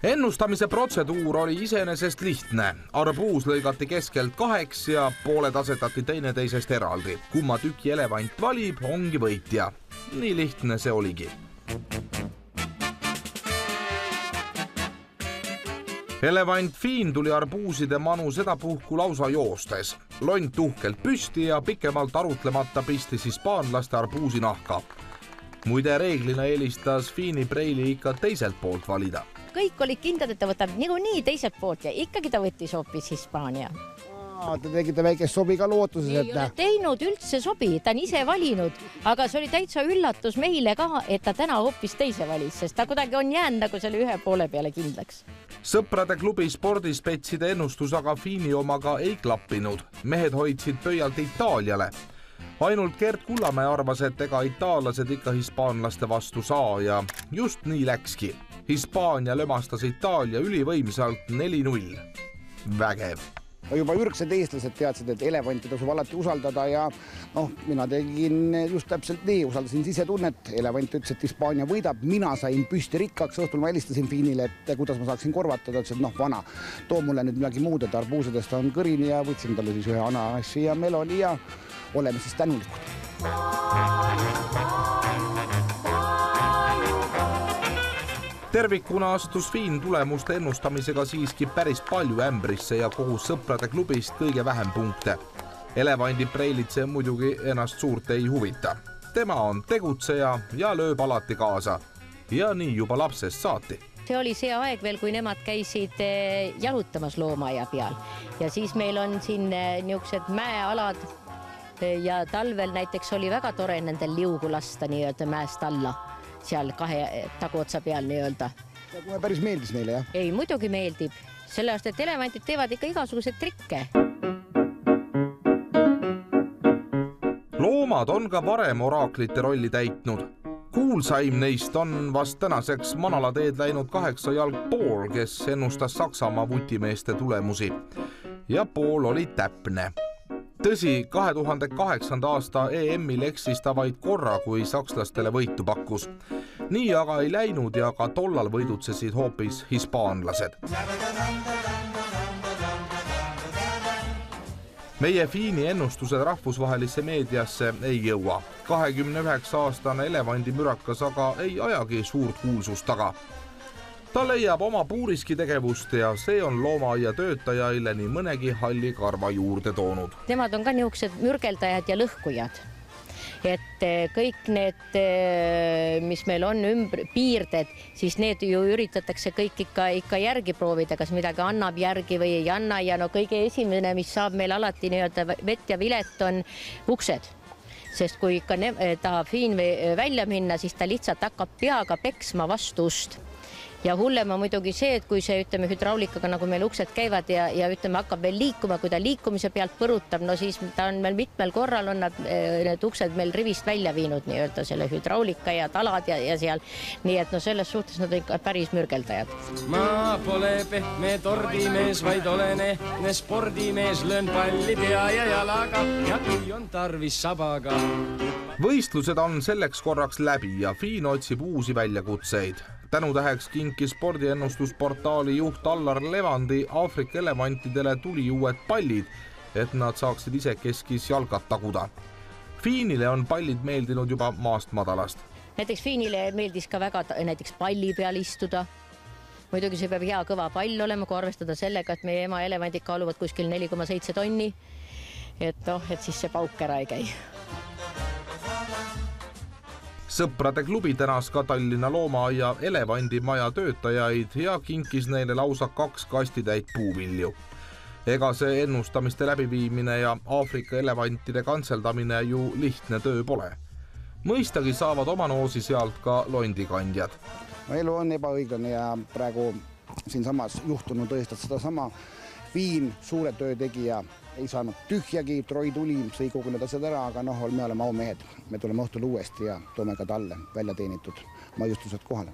Ennustamise protseduur oli iseenesest lihtne. Arbuus lõigati keskelt kaheks ja pooled asetati teineteisest eraldi. Kumma tüki elevant valib, ongi võitja. Nii lihtne see oligi. Elevant Fiin tuli arbuuside manu sedapuhku lausa joostes. Lont tuhkelt püsti ja pikemalt arutlemata pistis hispaanlaste arbuusi nahka. Muide reeglina eelistas Fiini preili ikka teiselt poolt valida. Kõik olid kindlad, et ta võtab niikuinii teiselt poolt ja ikkagi ta võttis hoopis Hispaania. Te tegite väikest sobi ka lootuses, ei ole teinud üldse sobi, ta on ise valinud, aga see oli täitsa üllatus meile ka, et ta täna hoopis teise valis, sest ta kuidagi on jäänud nagu selle ühe poole peale kindlaks. Sõprade klubi spordispetside ennustus aga Fiini omaga ei klappinud. Mehed hoidsid pöialt Itaaliale. Ainult Gert Kullamäe arvas, et ega itaallased ikka hispaanlaste vastu saa ja just nii läkski. Hispaania lömastas Itaalia ülivõimsalt 4-0. Vägev. Juba ürgsed eestlased teadsid, et elevanti tasub alati usaldada ja mina tegin just täpselt nii, usaldasin sisetunnet. Elevant ütles, et Hispaania võidab, mina sain püsti rikkaks, õhtul ma helistasin Fiinile, et kuidas ma saaksin korvatada, ütles, et vana, too mulle nüüd midagi muud, et arbuusidest on kõrini ja võtsin talle siis ühe ananassi ja meloni ja oleme siis tänulikud. Tervikuna astus Fiin tulemuste ennustamisega siiski päris palju ämbrisse ja kogus sõprade klubist kõige vähem punkte. Elevandi preilitse muidugi ennast suurt ei huvita. Tema on tegutseja ja lööb alati kaasa. Ja nii juba lapsest saati. See oli see aeg veel, kui nemad käisid jalutamas loomaaia peal. Ja siis meil on siin niisugused mäealad ja talvel näiteks oli väga tore nendel liugu lasta nii-öelda mäest alla. Seal kahe taguotsa peal nii-öelda. Ja kui päris meeldis neile, jah? Ei, muidugi meeldib. Sellest, et elevantid teevad ikka igasuguseid trikke. Loomad on ka varem oraaklite rolli täitnud. Kuulsaim neist on vast tänaseks manalateed läinud 8 jalg Pool, kes ennustas Saksamaa vutimeeste tulemusi. Ja Pool oli täpne. Tõsi, 2008. aasta EM-il eksis ta vaid korra, kui sakslastele võitu pakkus. Nii aga ei läinud ja ka tollal võidutsesid hoopis hispaanlased. Meie Fiini ennustused rahvusvahelisse meediasse ei jõua. 29-aastane elevandi mürakas aga ei ajagi suurt kuulsust taga. Ta leiab oma puuriski tegevust ja see on loomaaia töötajaile nii mõnegi halli karva juurde toonud. Nemad on ka niisugused mürgeldajad ja lõhkujad. Et kõik need, mis meil on piirded, siis need ju üritatakse kõik ikka järgi proovida, kas midagi annab järgi või ei anna ja kõige esimene, mis saab meil alati nii-öelda vett ja vilet, on uksed. Sest kui ikka tahab Fiin välja minna, siis ta lihtsalt hakkab peaga peksma vastu ust. Ja hullem on muidugi see, et kui see hüdraulikaga, nagu meil uksed käivad ja hakkab veel liikuma, kui ta liikumise pealt põrutab, siis ta on meil mitmel korral on need uksed meil rivist välja viinud nii-öelda selle hüdraulika ja talad ja seal. Nii et selles suhtes nad on ikka päris mürgeldajad. Ma pole pehme tordimees, vaid olen ehtne spordimees, löön palli pea ja jalaga ja kui on tarvis sabaga. Võistlused on selleks korraks läbi ja Fiin otsib uusi väljakutseid. Tänutäheks kinkis spordiennustusportaali juht Allar Levandi Aafrika elevantidele tuli uued pallid, et nad saaksid ise keskis jalgad taguda. Fiinile on pallid meeldinud juba maast madalast. Näiteks Fiinile meeldis ka väga näiteks palli peal istuda. Muidugi see peab hea kõva pall olema, kui arvestada sellega, et meie ema elevandid kaaluvad kuskil 4,7 tonni. Et siis see pauk ära ei käi. Sõprade klubi tänas ka Tallinna loomaaia elevandimaja töötajaid ja kinkis neile lausa 2 kastitäit puuvilju. Ega see ennustamiste läbiviimine ja Aafrika elevantide kantseldamine ju lihtne töö pole. Mõistagi saavad oma noosi sealt ka londikandjad. Elu on ebaõiglane ja praegu siinsamas juhtunud tõestad seda sama. Fiin, suure töö tegija, ei saanud tühjagi, Troi tuli, sõi kogu need asjad ära, aga me oleme aumehed. Me tuleme õhtul uuesti ja toome ka talle välja teenitud maiustused kohale.